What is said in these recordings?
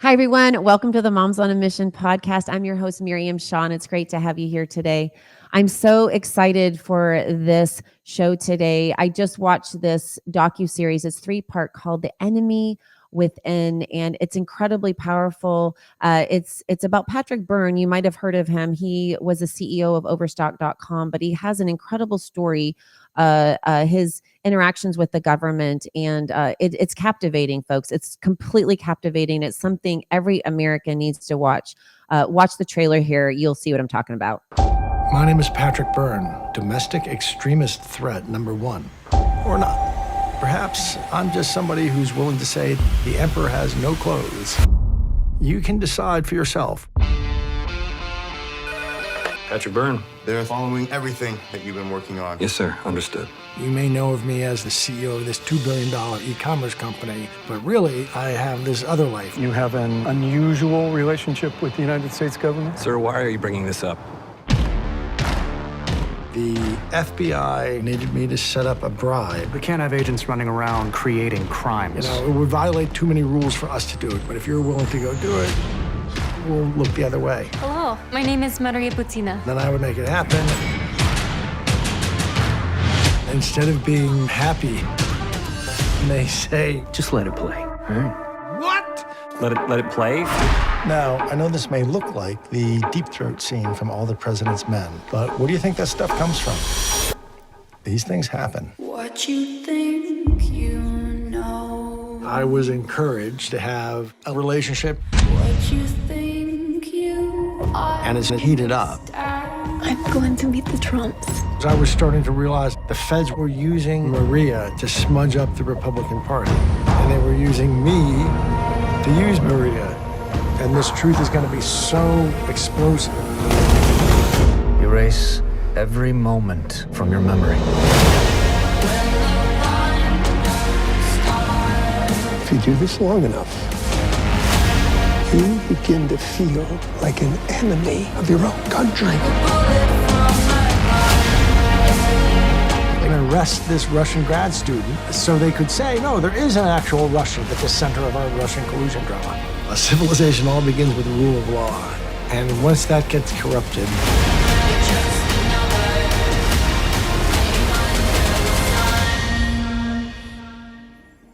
Hi, everyone. Welcome to the Moms on a Mission podcast. I'm your host, Miriam Shaw, and it's great to have you here today. I'm so excited for this show today. I just watched this docuseries. It's 3-part called The Enemy Within, and it's incredibly powerful. It's about Patrick Byrne. You might have heard of him. He was the CEO of Overstock.com, but he has an incredible story. His interactions with the government, and it's captivating, folks. It's completely captivating. It's something every American needs to watch. Watch the trailer here. You'll see what I'm talking about. My name is Patrick Byrne, domestic extremist threat number one. Or not. Perhaps I'm just somebody who's willing to say the emperor has no clothes. You can decide for yourself. Patrick Byrne. They're following everything that you've been working on. Yes, sir. Understood. You may know of me as the CEO of this $2 billion e-commerce company, but really, I have this other life. You have an unusual relationship with the United States government? Sir, why are you bringing this up? The FBI needed me to set up a bribe. We can't have agents running around creating crimes. It would violate too many rules for us to do it, but if you're willing to go do it, we'll look the other way. Hello, my name is Maria Putina. Then I would make it happen. Instead of being happy, they say, Just let it play. All right. "What?" Let it play? Now, I know this may look like the Deep Throat scene from All the President's Men, but where do you think that stuff comes from? These things happen. What you think you know. I was encouraged to have a relationship, What you think you are. and it's heated up. I'm going to meet the Trumps. I was starting to realize the feds were using Maria to smudge up the Republican Party, and they were using me to use Maria. And this truth is going to be so explosive. Erase every moment from your memory. If you do this long enough, you begin to feel like an enemy of your own country. They're going to arrest this Russian grad student so they could say, no, there is an actual Russian at the center of our Russian collusion drama. A civilization all begins with the rule of law. And once that gets corrupted,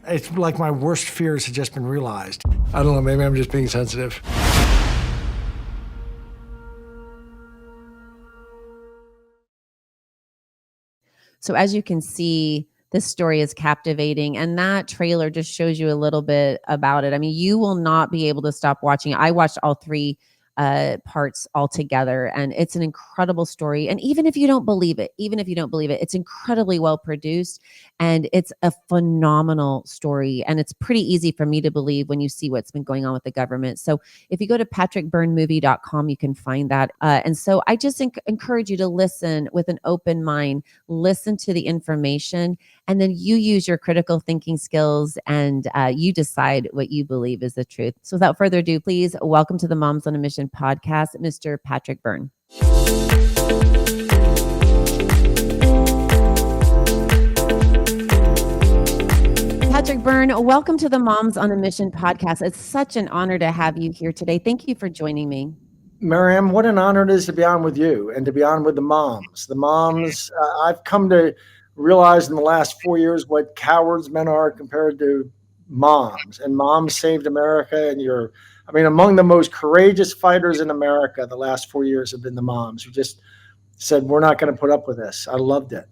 it's like my worst fears have just been realized. I don't know, maybe I'm just being sensitive. So as you can see, this story is captivating, and that trailer just shows you a little bit about it. I mean, you will not be able to stop watching. I watched all 3 parts all together, and it's an incredible story. And even if you don't believe it, it's incredibly well produced, and it's a phenomenal story. And it's pretty easy for me to believe when you see what's been going on with the government. So if you go to patrickbyrnemovie.com, you can find that. And so I just encourage you to listen with an open mind, listen to the information, and then you use your critical thinking skills, and you decide what you believe is the truth. So without further ado, please welcome to the Moms on a Mission podcast, Mr. Patrick Byrne. Patrick Byrne, welcome to the Moms on a Mission podcast. It's such an honor to have you here today. Thank you for joining me. Miriam, what an honor it is to be on with you and to be on with the moms. The moms, I've come to realize in the last 4 years what cowards men are compared to moms. And moms saved America, and among the most courageous fighters in America the last 4 years have been the moms who just said, we're not going to put up with this. I loved it.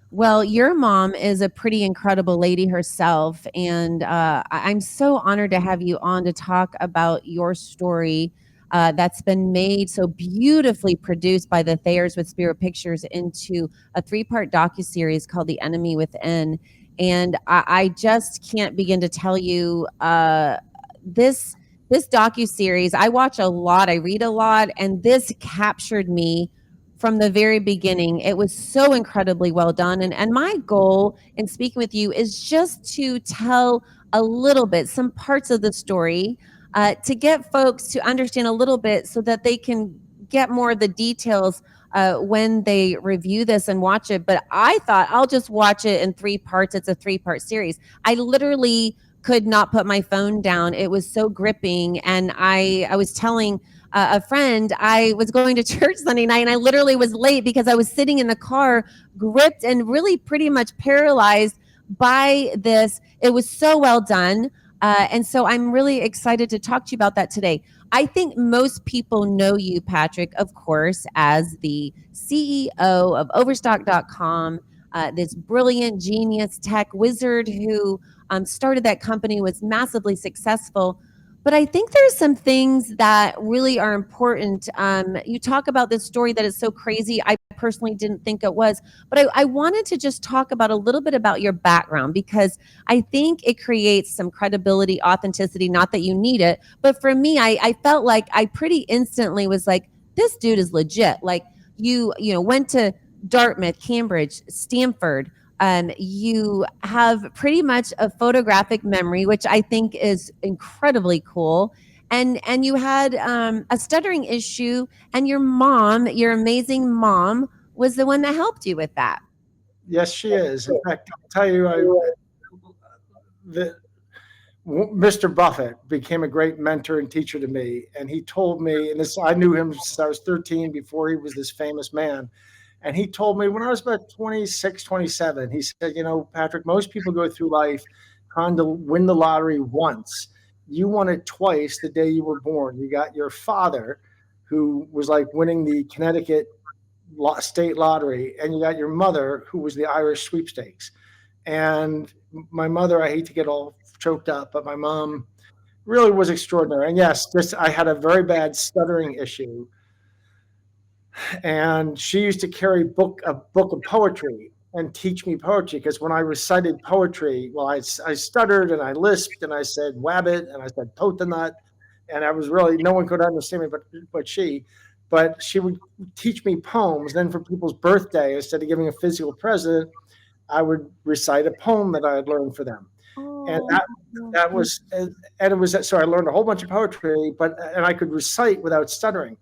Well, your mom is a pretty incredible lady herself, and I'm so honored to have you on to talk about your story that's been made so beautifully produced by the Thayers with Spirit Pictures into a 3-part docuseries called The Enemy Within. And I just can't begin to tell you this docuseries. I watch a lot, I read a lot, and this captured me from the very beginning. It was so incredibly well done. And my goal in speaking with you is just to tell a little bit, some parts of the story, to get folks to understand a little bit so that they can get more of the details when they review this and watch it. But I thought I'll just watch it in 3 parts. It's a 3-part series. I literally could not put my phone down. It was so gripping. And I was telling a friend I was going to church Sunday night, and I literally was late because I was sitting in the car, gripped and really pretty much paralyzed by this. It was so well done. And so I'm really excited to talk to you about that today. I think most people know you, Patrick, of course, as the CEO of Overstock.com, this brilliant genius tech wizard who started that company, was massively successful. But I think there's some things that really are important. You talk about this story that is so crazy. I personally didn't think it was, but I wanted to just talk about a little bit about your background, because I think it creates some credibility, authenticity, not that you need it. But for me, I felt like I pretty instantly was like, this dude is legit. Like you went to Dartmouth, Cambridge, Stanford. You have pretty much a photographic memory, which I think is incredibly cool. And you had a stuttering issue, and your mom, your amazing mom, was the one that helped you with that. Yes, she is. In fact, I'll tell you, Mr. Buffett became a great mentor and teacher to me. And he told me, and this, I knew him since I was 13, before he was this famous man. And he told me when I was about 26, 27, he said, Patrick, most people go through life trying to win the lottery once. You won it twice the day you were born. You got your father, who was like winning the Connecticut state lottery, and you got your mother, who was the Irish sweepstakes. And my mother, I hate to get all choked up, but my mom really was extraordinary. And yes, I had a very bad stuttering issue. And she used to carry a book of poetry and teach me poetry, because when I recited poetry, well, I stuttered and I lisped and I said wabbit and I said totanut, and I was really, no one could understand me but she. But she would teach me poems. Then for people's birthday, instead of giving a physical present, I would recite a poem that I had learned for them. And that was, and it was, so I learned a whole bunch of poetry, and I could recite without stuttering.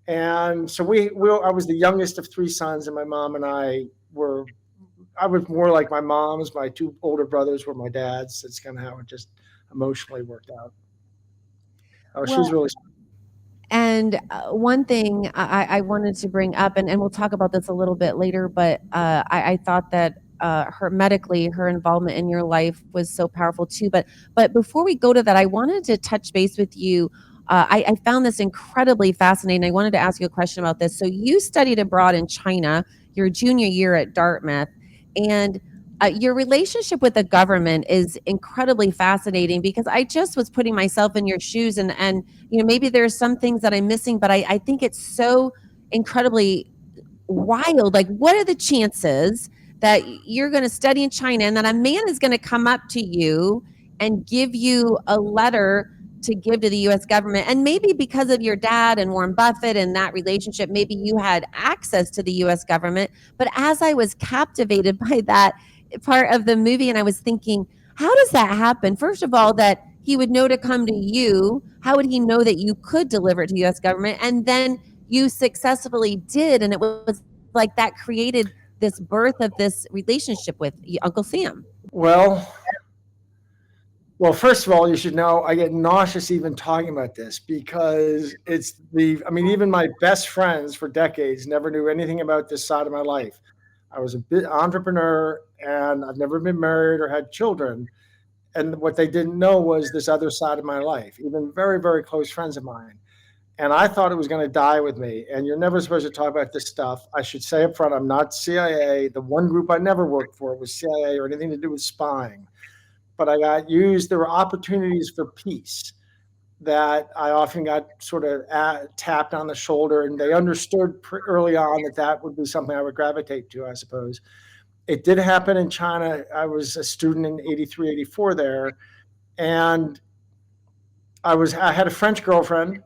And so I was the youngest of three sons, and my mom and I was more like my mom's. My two older brothers were my dad's. That's kind of how it just emotionally worked out. Oh, she's really. And one thing I wanted to bring up, and we'll talk about this a little bit later, but I thought that her involvement in your life was so powerful too. But before we go to that, I wanted to touch base with you. I found this incredibly fascinating. I wanted to ask you a question about this. So you studied abroad in China your junior year at Dartmouth, and your relationship with the government is incredibly fascinating, because I just was putting myself in your shoes, and maybe there's some things that I'm missing, but I think it's so incredibly wild. Like, what are the chances that you're going to study in China and that a man is going to come up to you and give you a letter to give to the US government? And maybe because of your dad and Warren Buffett and that relationship, maybe you had access to the US government. But as I was captivated by that part of the movie, and I was thinking, how does that happen? First of all, that he would know to come to you. How would he know that you could deliver it to the US government? And then you successfully did. And it was like that created this birth of this relationship with Uncle Sam. Well, first of all, you should know I get nauseous even talking about this, because even my best friends for decades never knew anything about this side of my life. I was a bit entrepreneur, and I've never been married or had children. And what they didn't know was this other side of my life, even very, very close friends of mine. And I thought it was going to die with me. And you're never supposed to talk about this stuff. I should say up front, I'm not CIA. The one group I never worked for was CIA or anything to do with spying. But I got used. There were opportunities for peace that I often got sort of tapped on the shoulder, and they understood early on that would be something I would gravitate to, I suppose. It did happen in China. I was a student in 83, 84 there, and I had a French girlfriend,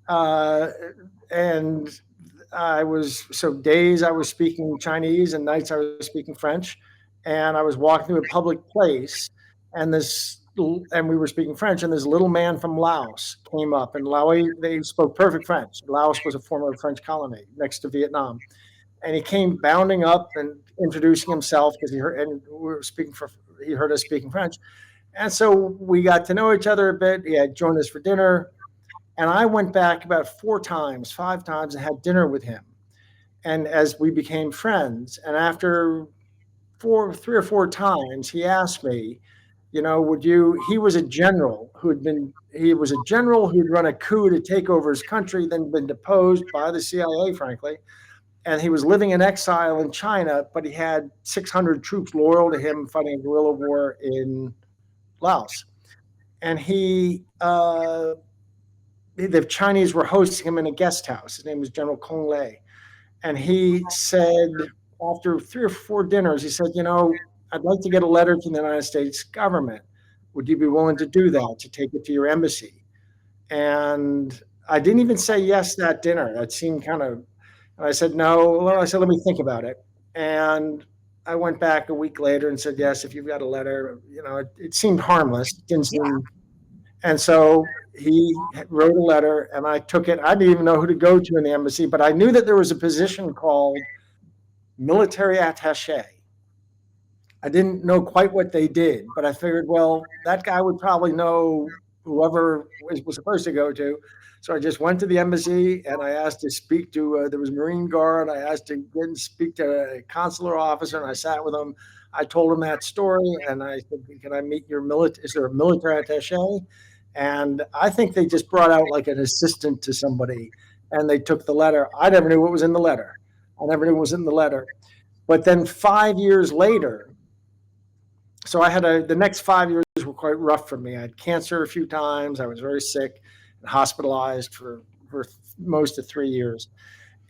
and days I was speaking Chinese and nights I was speaking French, and I was walking through a public place, and we were speaking French, and this little man from Laos came up, and they spoke perfect French. Laos was a former French colony next to Vietnam. And he came bounding up and introducing himself, because he heard us speaking French. And so we got to know each other a bit. He had joined us for dinner. And I went back about 4 times, 5 times, and had dinner with him. And as we became friends, and after 3 or 4 times, he asked me, would you? He was a general who'd run a coup to take over his country, then been deposed by the CIA, frankly. And he was living in exile in China, but he had 600 troops loyal to him fighting a guerrilla war in Laos. And the Chinese were hosting him in a guest house. His name was General Kong Lei. And he said, after 3 or 4 dinners, he said, I'd like to get a letter to the United States government. Would you be willing to do that, to take it to your embassy? And I didn't even say yes that dinner. That seemed kind of, and I said, no. Well, I said, let me think about it. And I went back a week later and said, yes, if you've got a letter, it seemed harmless. It didn't seem, and so he wrote a letter and I took it. I didn't even know who to go to in the embassy, but I knew that there was a position called military attaché. I didn't know quite what they did, but I figured, well, that guy would probably know whoever was supposed to go to. So I just went to the embassy and I asked to speak to, there was Marine Guard. I asked to get and speak to a consular officer and I sat with him. I told him that story and I said, can I meet your military, is there a military attaché? And I think they just brought out like an assistant to somebody and they took the letter. I never knew what was in the letter. I never knew what was in the letter. But then 5 years later, so I had the next 5 years were quite rough for me. I had cancer a few times. I was very sick and hospitalized for most of 3 years.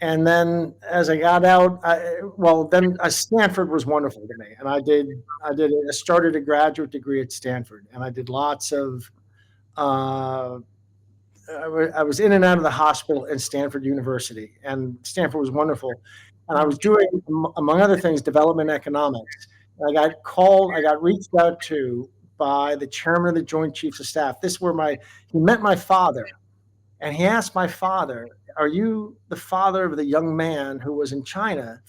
And then as I got out, Stanford was wonderful to me. And I started a graduate degree at Stanford and I did lots of, I was in and out of the hospital in Stanford University, and Stanford was wonderful. And I was doing, among other things, development economics. I got reached out to by the chairman of the Joint Chiefs of Staff. He met my father, and he asked my father, are you the father of the young man who was in China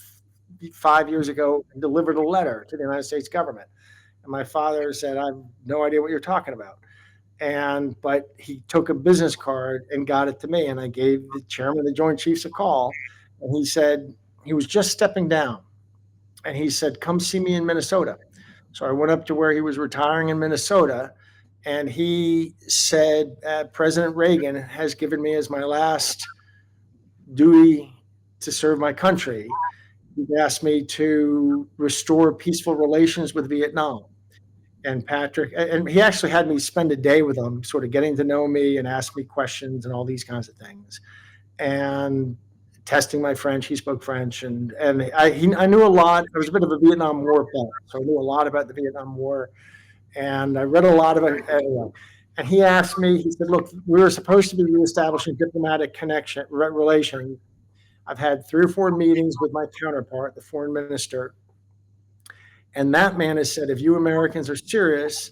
5 years ago and delivered a letter to the United States government? And my father said, I have no idea what you're talking about. But he took a business card and got it to me, and I gave the chairman of the Joint Chiefs a call, and he said he was just stepping down, and he said, come see me in Minnesota. So I went up to where he was retiring in Minnesota, and he said, President Reagan has given me as my last duty to serve my country. He asked me to restore peaceful relations with Vietnam. And Patrick, and he actually had me spend a day with him, sort of getting to know me and ask me questions and all these kinds of things, and testing my French. He spoke French, and I knew a lot. I was a bit of a Vietnam War buff, so I knew a lot about the Vietnam War, and I read a lot about it. And he asked me, he said, look, we were supposed to be reestablishing diplomatic relations. I've had 3 or 4 meetings with my counterpart, the foreign minister. And that man has said, if you Americans are serious,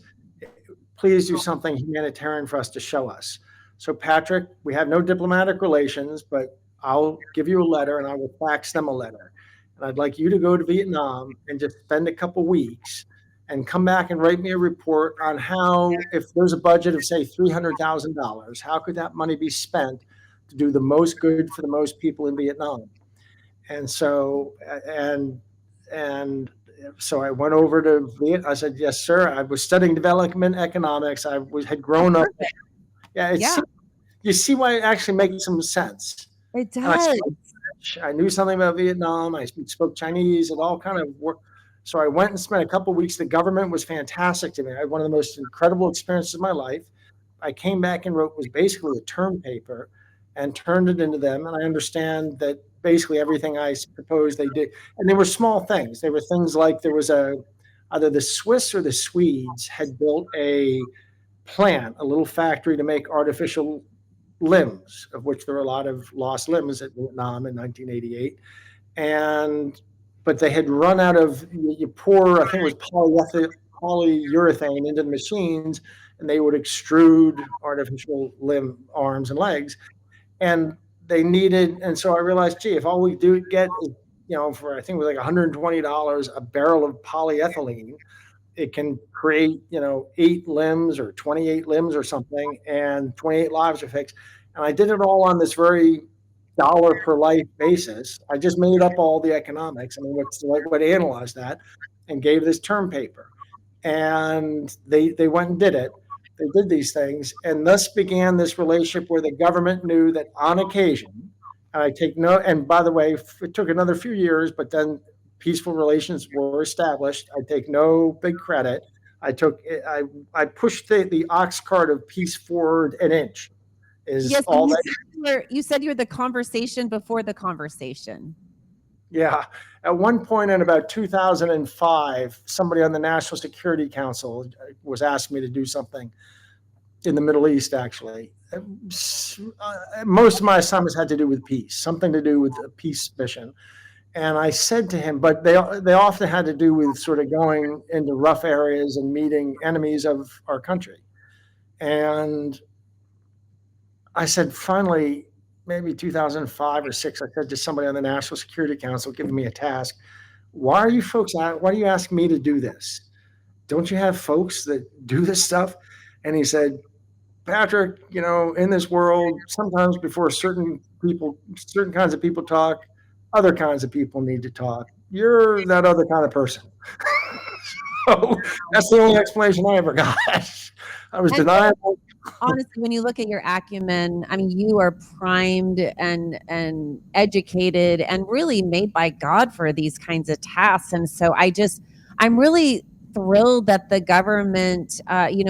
please do something humanitarian for us to show us. So, Patrick, we have no diplomatic relations, but I'll give you a letter and I will fax them a letter. And I'd like you to go to Vietnam and just spend a couple weeks and come back and write me a report on how, if there's a budget of, say, $300,000, how could that money be spent to do the most good for the most people in Vietnam? And so, so I went over to Vietnam. I said, yes, sir. I was studying development economics. Had grown up. Yeah. You see why it actually makes some sense. It does. I knew something about Vietnam. I spoke Chinese. It all kind of worked. So I went and spent a couple of weeks. The government was fantastic to me. I had one of the most incredible experiences of my life. I came back and was basically a term paper and turned it into them. And I understand that basically everything I proposed they did. And they were small things. They were things like there was either the Swiss or the Swedes had built a little factory to make artificial limbs, of which there were a lot of lost limbs at Vietnam in 1988. But they had run out of, you pour, I think it was polyurethane into the machines, and they would extrude artificial arms and legs. And they needed, and so I realized, gee, if all we get is, for I think it was like $120 a barrel of polyethylene, it can create, 8 limbs or 28 limbs or something, and 28 lives are fixed. And I did it all on this very dollar per life basis. I just made up all the economics. I mean, what analyzed that and gave this term paper. And they went and did it. They did these things, and thus began this relationship where the government knew that on occasion, and I take no, and by the way, it took another few years, but then peaceful relations were established. I take no big credit. I pushed the ox cart of peace forward an inch. Is Yes, all that. you said you were the conversation before the conversation. Yeah. At one point in about 2005, somebody on the National Security Council was asking me to do something in the Middle East, actually. Most of my assignments had to do with peace, something to do with a peace mission. And I said to him, but they often had to do with sort of going into rough areas and meeting enemies of our country. And I said, finally, maybe 2005 or 6, I said to somebody on the National Security Council giving me a task, why do you ask me to do this? Don't you have folks that do this stuff? And he said, Patrick, in this world, sometimes before certain kinds of people talk, other kinds of people need to talk. You're that other kind of person. So that's the only explanation I ever got. I was deniable. Honestly, when you look at your acumen, I mean, you are primed and educated and really made by God for these kinds of tasks. And so I'm really thrilled that the government,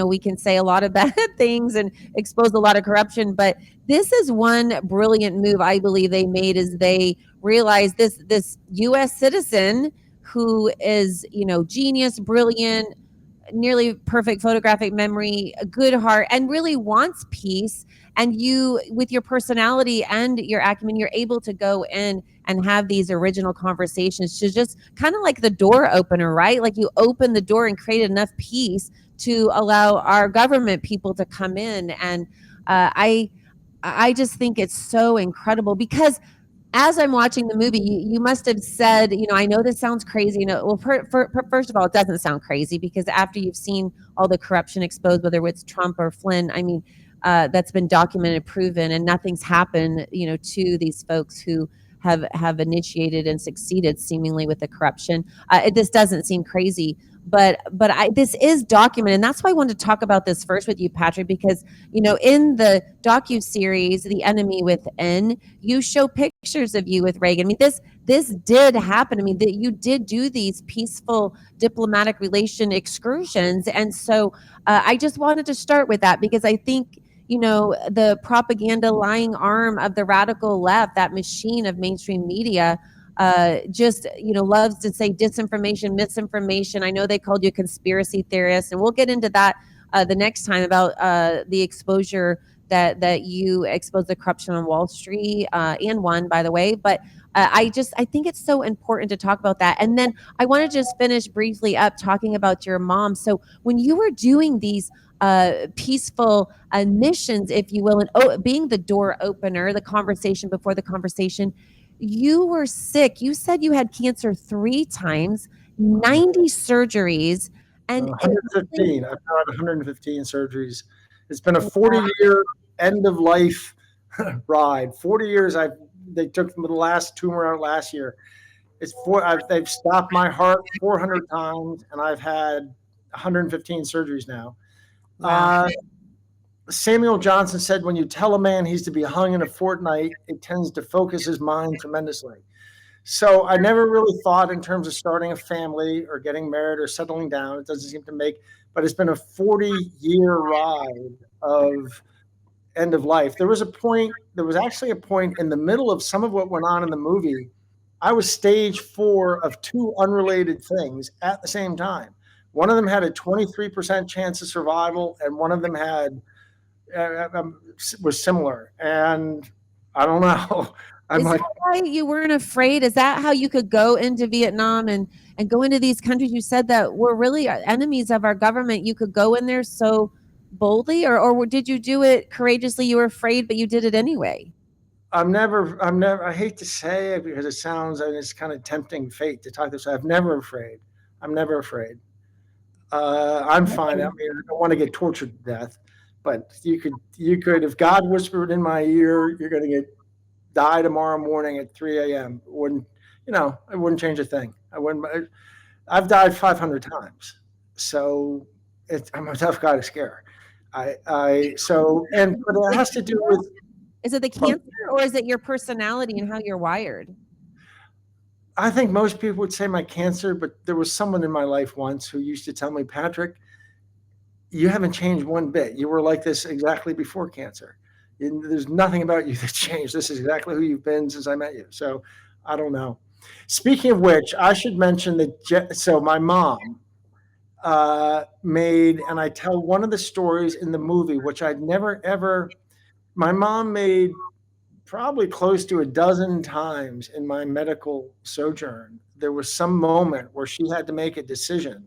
we can say a lot of bad things and expose a lot of corruption, but this is one brilliant move I believe they made, is they realized this U.S. citizen who is, genius, brilliant, nearly perfect photographic memory, a good heart, and really wants peace. And you, with your personality and your acumen, you're able to go in and have these original conversations to just kind of like the door opener, right? Like you open the door and create enough peace to allow our government people to come in. And I just think it's so incredible because as I'm watching the movie, you must have said, I know this sounds crazy. Well, first of all, it doesn't sound crazy because after you've seen all the corruption exposed, whether it's Trump or Flynn, I mean, that's been documented, proven, and nothing's happened, to these folks who have initiated and succeeded seemingly with the corruption. This doesn't seem crazy, but this is documented, and that's why I wanted to talk about this first with you, Patrick, because in the docu-series The Enemy Within, you show pictures of you with Reagan. I mean, this did happen. I mean, that you did do these peaceful diplomatic relation excursions, and so I just wanted to start with that because I think the propaganda lying arm of the radical left, that machine of mainstream media, just loves to say disinformation, misinformation. I know they called you a conspiracy theorist, and we'll get into that the next time about the exposure that you exposed the corruption on Wall Street and one, by the way. But I think it's so important to talk about that. And then I want to just finish briefly up talking about your mom. So when you were doing these peaceful missions, if you will, and being the door opener, the conversation before the conversation, you were sick. You said you had cancer 3 times, 90 surgeries, and 115. I've had 115 surgeries. It's been a 40-year end of life ride. 40 years. They took the last tumor out last year. They've stopped my heart 400 times, and I've had 115 surgeries now. Wow. Samuel Johnson said, when you tell a man he's to be hung in a fortnight, it tends to focus his mind tremendously. So I never really thought in terms of starting a family or getting married or settling down. It doesn't seem to but it's been a 40-year ride of end of life. There was actually a point in the middle of some of what went on in the movie. I was stage 4 of 2 unrelated things at the same time. One of them had a 23% chance of survival, and one of them was similar. And I don't know. Is that why you weren't afraid? Is that how you could go into Vietnam and go into these countries you said that were really enemies of our government? You could go in there so boldly, or did you do it courageously? You were afraid, but you did it anyway. I hate to say it because it's kind of tempting fate to talk this. I'm never afraid. I'm fine. I mean, I don't want to get tortured to death, but you could, if God whispered in my ear, you're going to die tomorrow morning at 3 a.m. It wouldn't change a thing. I've died 500 times. So I'm a tough guy to scare. But it has to do with, Is it the cancer or is it your personality and how you're wired? I think most people would say my cancer, but there was someone in my life once who used to tell me, Patrick, you haven't changed one bit. You were like this exactly before cancer. There's nothing about you that changed. This is exactly who you've been since I met you. So I don't know. Speaking of which, I should mention that. So my mom made, and I tell one of the stories in the movie, which I'd never ever. My mom made probably close to a dozen times in my medical sojourn. There was some moment where she had to make a decision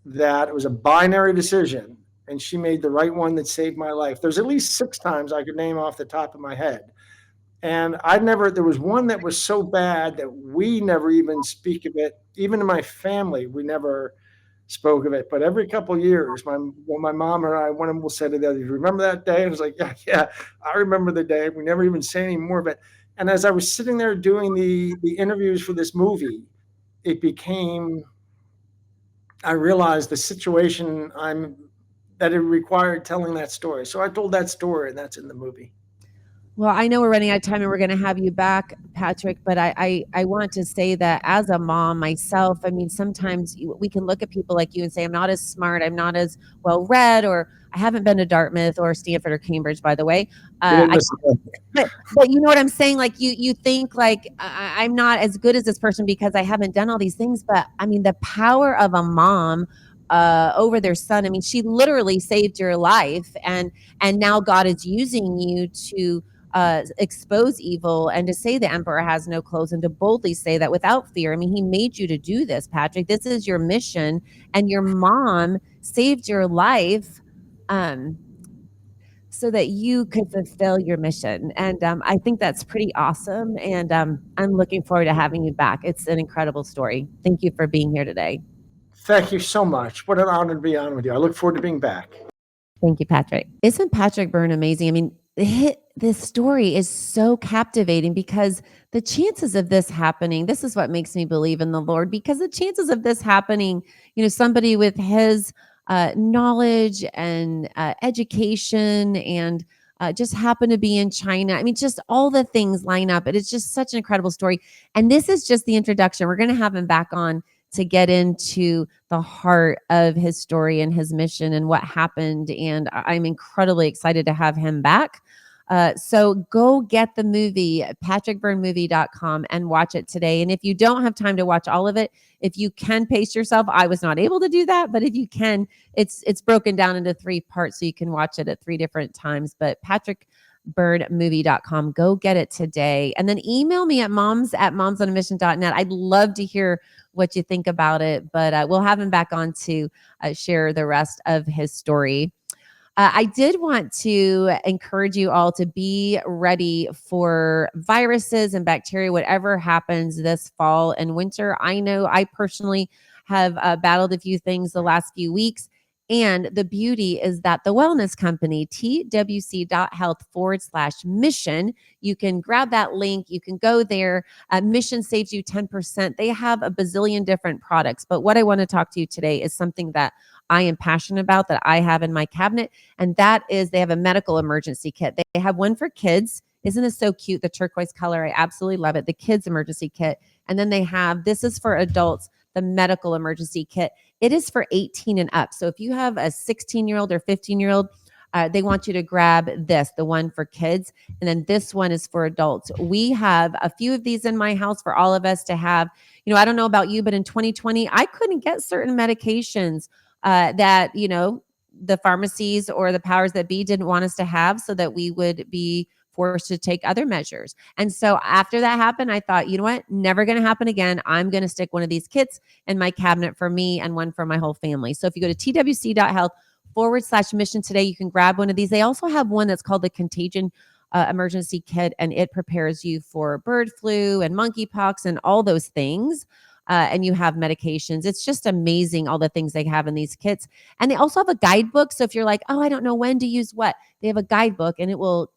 that it was a binary decision, and she made the right one that saved my life. There's at least 6 times I could name off the top of my head. And there was one that was so bad that we never even speak of it. Even in my family, we never spoke of it. But every couple of years, my mom and I, one of them will say to the other, "You remember that day?" I was like, yeah, I remember the day. We never even say any more of it. And as I was sitting there doing the interviews for this movie, I realized the situation that it required telling that story. So I told that story, and that's in the movie. Well, I know we're running out of time and we're going to have you back, Patrick, but I want to say that as a mom myself, I mean, sometimes we can look at people like you and say, I'm not as smart, I'm not as well read, or I haven't been to Dartmouth or Stanford or Cambridge, by the way. But you know what I'm saying? Like you think like I'm not as good as this person because I haven't done all these things. But I mean, the power of a mom over their son. I mean, she literally saved your life, and now God is using you to expose evil and to say the emperor has no clothes and to boldly say that without fear. I mean, he made you to do this, Patrick. This is your mission, and your mom saved your life so that you could fulfill your mission. And I think that's pretty awesome. And I'm looking forward to having you back. It's an incredible story. Thank you for being here today. Thank you so much. What an honor to be on with you. I look forward to being back. Thank you, Patrick. Isn't Patrick Byrne amazing? I mean, this story is so captivating because the chances of this happening, this is what makes me believe in the Lord, because the chances of this happening, somebody with his knowledge and education and just happen to be in China. I mean, just all the things line up. It is just such an incredible story. And this is just the introduction. We're going to have him back on to get into the heart of his story and his mission and what happened. And I'm incredibly excited to have him back. So go get the movie, patrickbyrnemovie.com, and watch it today. And if you don't have time to watch all of it, if you can pace yourself, I was not able to do that, but if you can, it's broken down into 3 parts so you can watch it at 3 different times. But patrickbyrnemovie.com, go get it today. And then email me at moms@momsonamission.net. I'd love to hear what you think about it, but we'll have him back on to share the rest of his story. I did want to encourage you all to be ready for viruses and bacteria, whatever happens this fall and winter. I know I personally have battled a few things the last few weeks. And the beauty is that the wellness company, twc.health/mission, you can grab that link. You can go there. Mission saves you 10%. They have a bazillion different products. But what I want to talk to you today is something that I am passionate about, that I have in my cabinet. And that is, they have a medical emergency kit. They have one for kids. Isn't this so cute? The turquoise color. I absolutely love it. The kids emergency kit. And then they have, this is for adults, the medical emergency kit. It is for 18 and up. So if you have a 16-year-old or 15-year-old, they want you to grab this, the one for kids. And then this one is for adults. We have a few of these in my house for all of us to have. I don't know about you, but in 2020, I couldn't get certain medications that, the pharmacies or the powers that be didn't want us to have, so that we would be forced to take other measures. And so after that happened, I thought, you know what? Never going to happen again. I'm going to stick one of these kits in my cabinet for me and one for my whole family. So if you go to twc.health/mission today, you can grab one of these. They also have one that's called the Contagion emergency kit, and it prepares you for bird flu and monkeypox and all those things. and you have medications. It's just amazing all the things they have in these kits. And they also have a guidebook. So if you're like, oh, I don't know when to use what, they have a guidebook and it will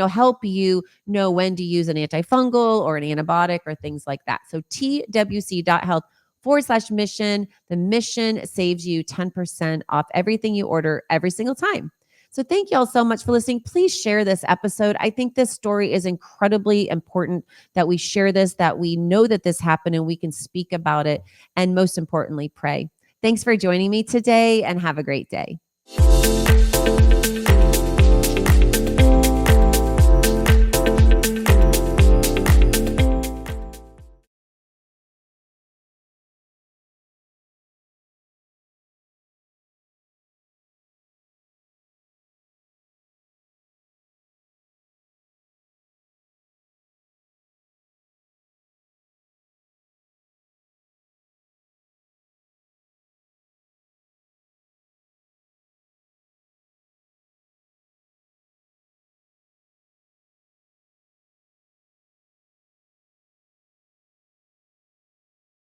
help you know when to use an antifungal or an antibiotic or things like that. So twc.health/mission. The mission saves you 10% off everything you order every single time. So thank you all so much for listening. Please share this episode. I think this story is incredibly important that we share this, that we know that this happened and we can speak about it. And most importantly, pray. Thanks for joining me today and have a great day.